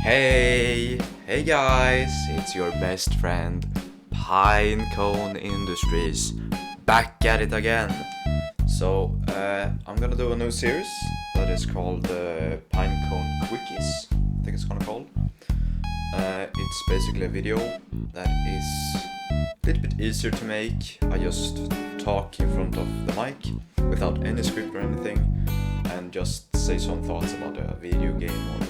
Hey guys, it's your best friend Pinecone Industries back at it again. So I'm gonna do a new series that is called Pinecone Quickies, I think it's gonna call. It's basically a video that is a little bit easier to make. I just talk in front of the mic without any script or anything and just say some thoughts about a video game or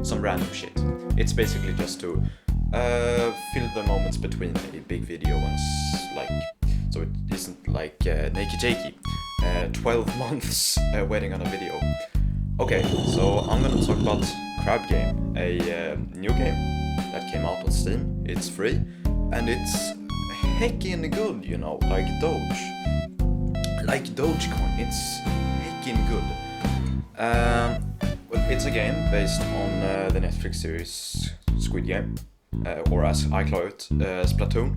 some random shit. It's basically just to fill the moments between a big video and so it isn't like Nakey Jakey 12 months waiting on a video. Okay, so I'm gonna talk about Crab Game, a new game that came out on Steam. It's free and it's heckin' good, you know, like Dogecoin. It's heckin' good. Well, it's a game based on the Netflix series Squid Game, or as I call it, Splatoon,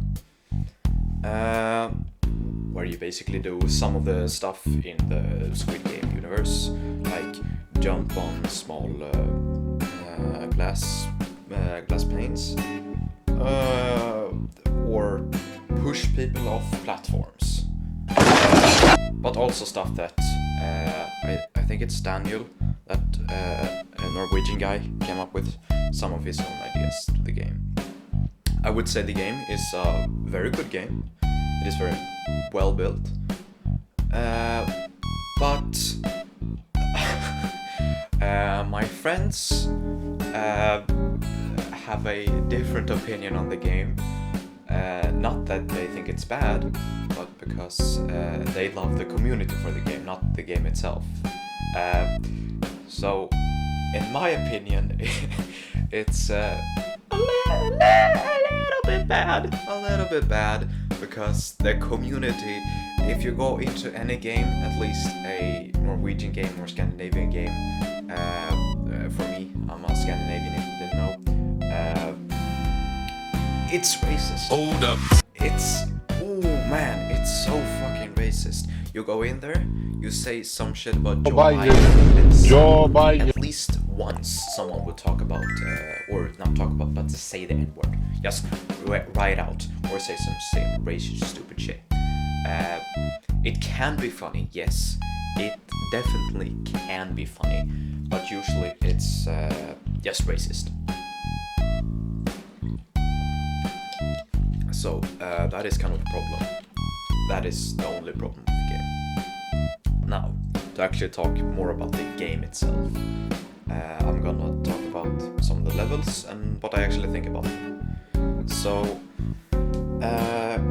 where you basically do some of the stuff in the Squid Game universe, like jump on small glass planes, or push people off platforms, but also stuff that I think it's Daniel, that a Norwegian guy came up with some of his own ideas to the game. I would say the game is a very good game. It is very well built, but my friends have a different opinion on the game. Not that they think it's bad, but because they love the community for the game, not the game itself. So, in my opinion, it's a little bit bad, because the community, if you go into any game, at least a Norwegian game or Scandinavian game, for me, I'm a Scandinavian if you didn't know, it's racist. Hold up. It's so fucking racist. You go in there, you say some shit about Joe Biden. At least once someone would talk about, or not talk about, but to say the N-word. Just write out, or say some racist, stupid shit. It can be funny, yes. It definitely can be funny, but usually it's just racist. So that is kind of the problem. That is the only problem with the game. Now, to actually talk more about the game itself, I'm gonna talk about some of the levels and what I actually think about them. So,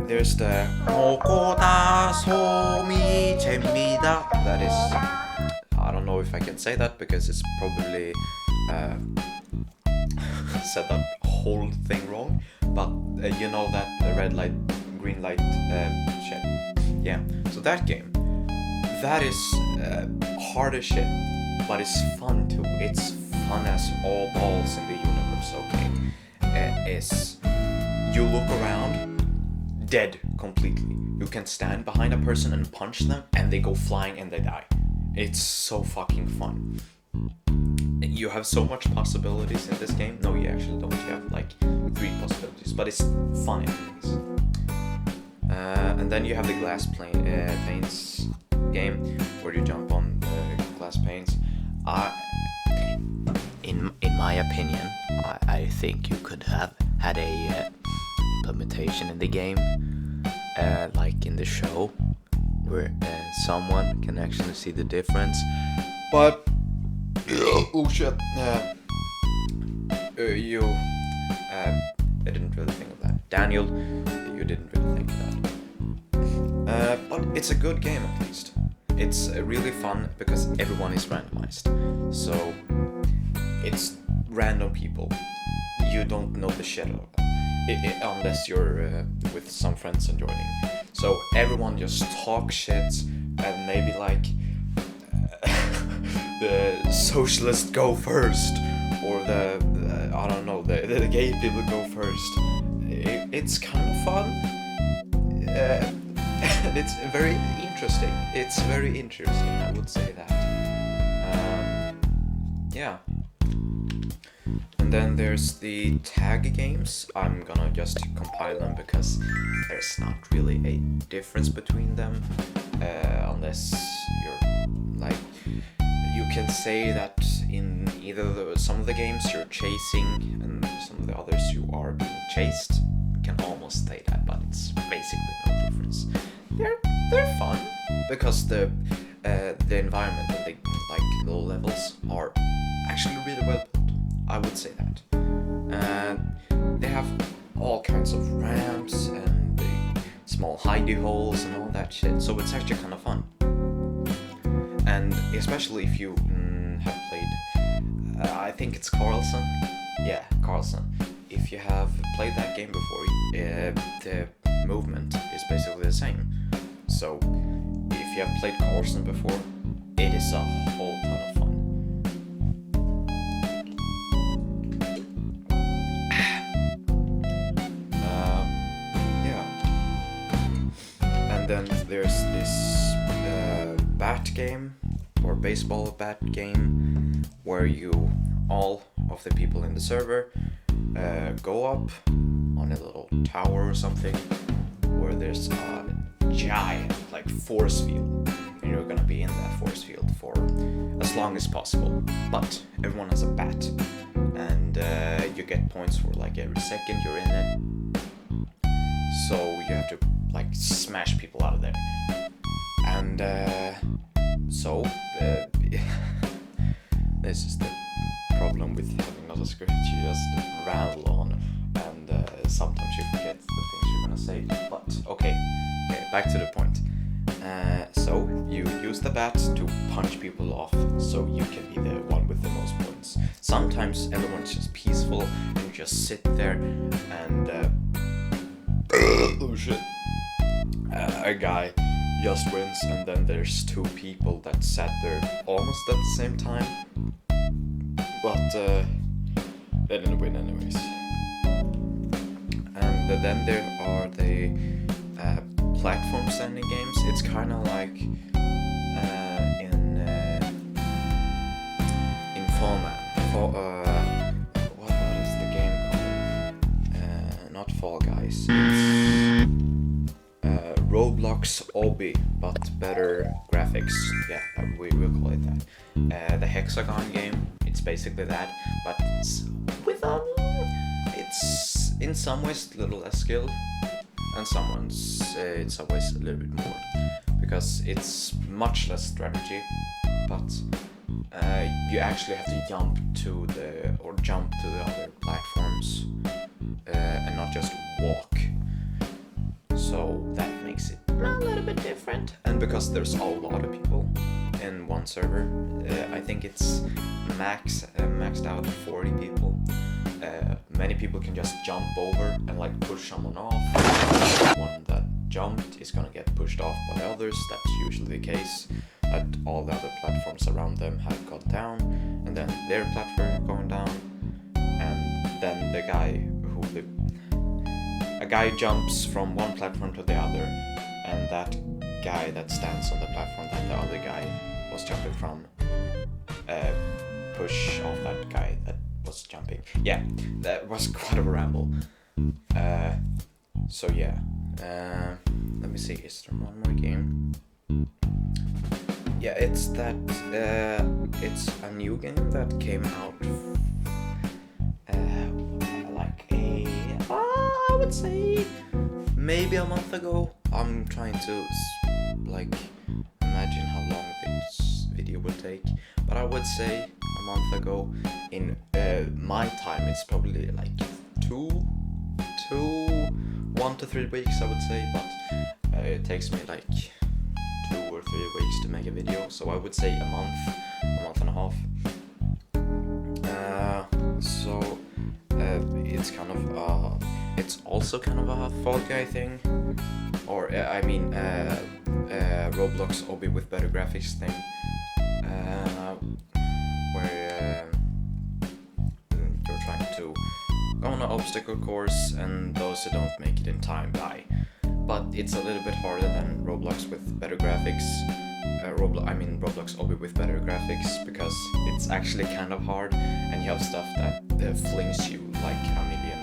there's the Mokoda Somi Chemida. That is, I don't know if I can say that because it's probably said that whole thing wrong, but you know that red light, green light shit. Yeah, so that game, that is hard as shit, but it's fun too. It's fun as all balls in the universe, okay? Is you look around, dead completely. You can stand behind a person and punch them, and they go flying and they die. It's so fucking fun. You have so much possibilities in this game. No, you actually don't. You have like 3 possibilities, but it's fun anyways. And then you have the glass panes game, where you jump on the glass panes. In my opinion, I think you could have had a implementation in the game, like in the show, where someone can actually see the difference. But oh shit! I didn't really think of that. Daniel, you didn't really think of that. But it's a good game at least. It's really fun because everyone is randomized. So it's random people. You don't know the shit out of them, unless you're with some friends and joining. So everyone just talks shit and maybe like the socialists go first, or the I don't know, the gay people go first. It's kind of fun. And it's very interesting. It's very interesting, I would say that. Yeah. And And then there's the tag games. I'm gonna just compile them because there's not really a difference between them, unless you're like, you can say that in some of the games you're chasing and some of the others you are being chased. You can almost say that, but it's basically no difference. They're fun because the environment and the like low levels are actually really well built. I would say that. They have all kinds of ramps and the small hidey holes and all that shit, so it's actually kind of fun. And especially if you have played, I think it's Carlson. Yeah, Carlson. If you have played that game before, the movement is basically the same. So if you have played Carlson before, it is a whole ton of fun. Then there's this bat game or baseball bat game where all of the people in the server go up on a little tower or something where there's a giant like force field, and you're gonna be in that force field for as long as possible, but everyone has a bat, and you get points for like every second you're in it, so you have to like smash people out of there. And this is the problem with having not a script. You just rattle on, and sometimes you forget the things you're gonna say. But okay, back to the point. So you use the bat to punch people off, so you can be the one with the most points. Sometimes everyone's just peaceful and you just sit there and oh shit. A guy just wins, and then there's two people that sat there almost at the same time, but they didn't win anyways. And then there are the platform standing games. It's kind of like in Fall Man. What is the game called? Not Fall Guys. It's Roblox Obby, but better graphics. Yeah, we will call it that. The Hexagon game, it's basically that, but it's it's in some ways a little less skill, and in some ways a little bit more, because it's much less strategy, but you actually have to jump to the other platforms, and not just walk. So that makes it a little bit different. And because there's a lot of people in one server, I think it's maxed out at 40 people. Many people can just jump over and like push someone off. The one that jumped is gonna get pushed off by the others. That's usually the case. That all the other platforms around them have gone down, and then their platform going down, and then a guy jumps from one platform to the other, and that guy that stands on the platform that the other guy was jumping from push off that guy that was jumping. Yeah, that was quite a ramble. So yeah, let me see, is there one more game? Yeah, it's a new game that came out I would say maybe a month ago. I'm trying to imagine how long this video will take, but I would say a month ago. In my time, it's probably like 1 to 3 weeks, I would say, but it takes me like 2 or 3 weeks to make a video, so I would say a month and a half. It's also kind of a Fall Guy thing, or Roblox Obby with better graphics thing, where you're trying to go on an obstacle course, and those who don't make it in time die. But it's a little bit harder than Roblox with better graphics, Roblox obby with better graphics, because it's actually kind of hard, and you have stuff that flings you like a million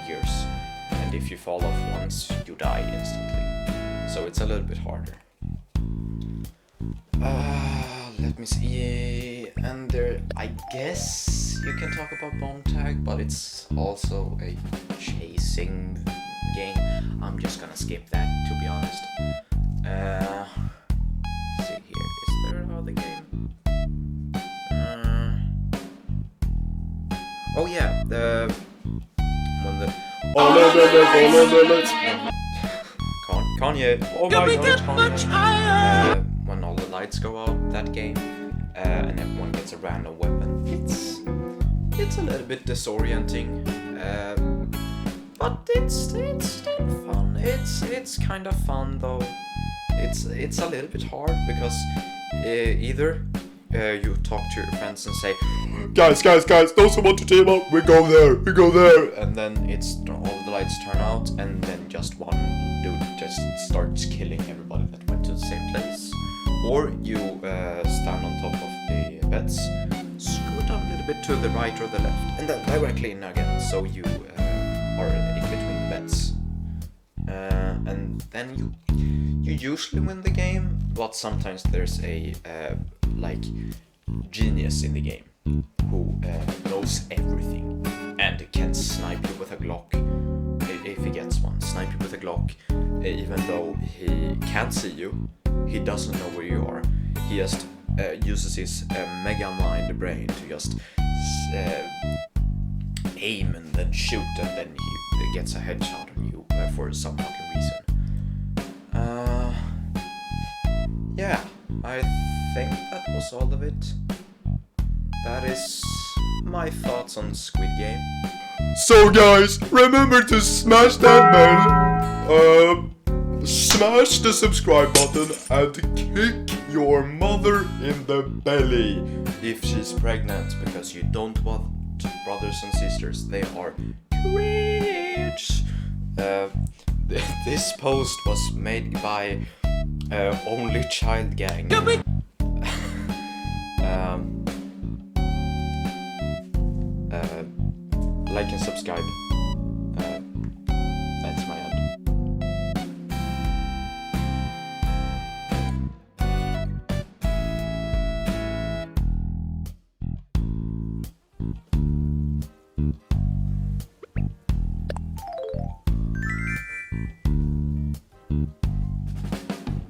years, and if you fall off once, you die instantly. So it's a little bit harder. Let me see. And there, I guess you can talk about bone tag, but it's also a chasing game. I'm just gonna skip that, to be honest. See here, is there another game? Oh yeah, when the Kanye. Oh my God, Kanye. When all the lights go out, that game, and everyone gets a random weapon. It's a little bit disorienting, but it's still fun. It's kind of fun though. It's a little bit hard because either you talk to your friends and say, guys, those who want to team up, we go there, and then all the lights turn out, and then just one dude just starts killing everybody that went to the same place. Or you stand on top of the beds, scoot a little bit to the right or the left, and then directly in again, so you are in between the beds. And then you usually win the game, but sometimes there's a genius in the game who knows everything and can snipe you with a Glock if he gets one. Snipe you with a Glock, even though he can't see you, he doesn't know where you are. He just uses his mega mind brain to just aim and then shoot, and then he gets a headshot on you for some fucking reason. Yeah, I think that was all of it. That is my thoughts on Squid Game. So guys, remember to smash that bell, smash the subscribe button, and kick your mother in the belly If she's pregnant, because you don't want brothers and sisters, they are cringe. This post was made by Only Child Gang. Like and subscribe. That's my end.